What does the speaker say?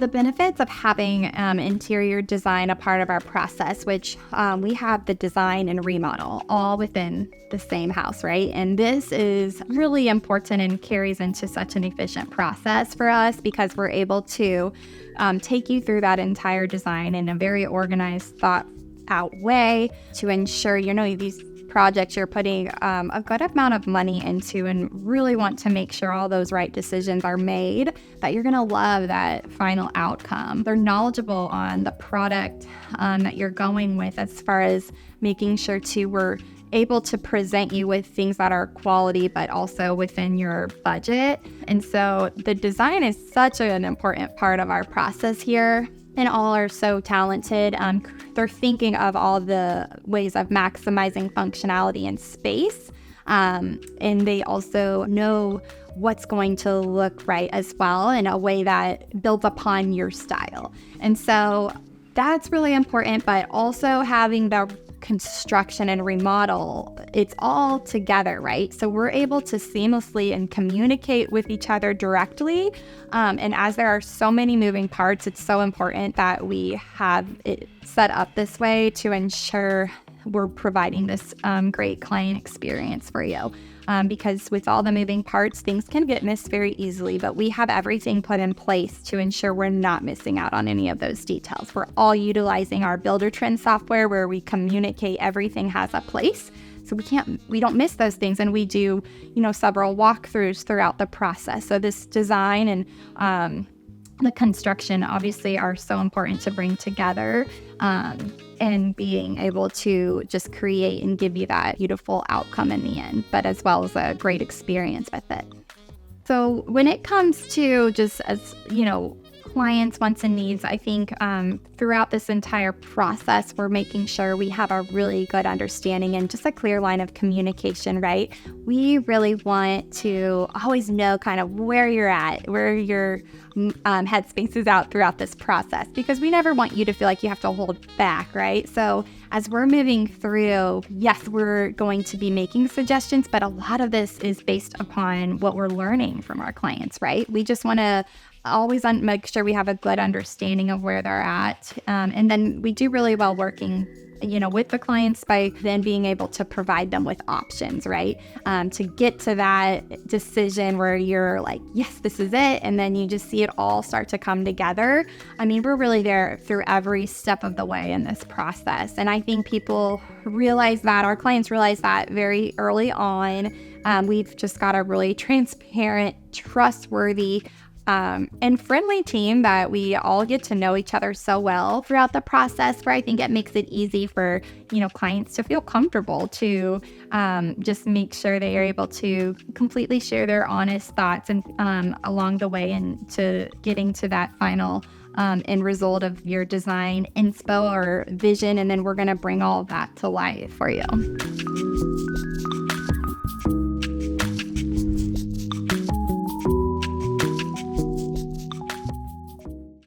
the benefits of having interior design a part of our process, which we have the design and remodel all within the same house, right? And this is really important and carries into such an efficient process for us because we're able to take you through that entire design in a very organized, thought out way to ensure, these projects you're putting a good amount of money into and really want to make sure all those right decisions are made, that you're going to love that final outcome. They're knowledgeable on the product that you're going with, as far as making sure we're able to present you with things that are quality but also within your budget. And so the design is such an important part of our process here. And all are so talented. They're thinking of all the ways of maximizing functionality and space. And they also know what's going to look right as well in a way that builds upon your style. And so that's really important, but also having the construction and remodel, it's all together, right? So we're able to seamlessly and communicate with each other directly. And as there are so many moving parts, it's so important that we have it set up this way to ensure we're providing this great client experience for you. Because with all the moving parts, things can get missed very easily, but we have everything put in place to ensure we're not missing out on any of those details. We're all utilizing our Buildertrend software where we communicate everything has a place. So we don't miss those things. And we do, several walkthroughs throughout the process. So this design and the construction obviously are so important to bring together, and being able to just create and give you that beautiful outcome in the end, but as well as a great experience with it. So when it comes to just as, clients' wants and needs, I think throughout this entire process, we're making sure we have a really good understanding and just a clear line of communication, right? We really want to always know kind of where you're at, where your headspace is out throughout this process, because we never want you to feel like you have to hold back, right? So as we're moving through, yes, we're going to be making suggestions, but a lot of this is based upon what we're learning from our clients, right? We just want to always make sure we have a good understanding of where they're at. And then we do really well working, with the clients by then being able to provide them with options, right? To get to that decision where you're like, yes, this is it. And then you just see it all start to come together. I mean, we're really there through every step of the way in this process. And I think people realize that, our clients realize that very early on. We've just got a really transparent, trustworthy, and friendly team that we all get to know each other so well throughout the process, where I think it makes it easy for, clients to feel comfortable to just make sure they are able to completely share their honest thoughts and along the way and to getting to that final end result of your design inspo or vision. And then we're going to bring all of that to life for you.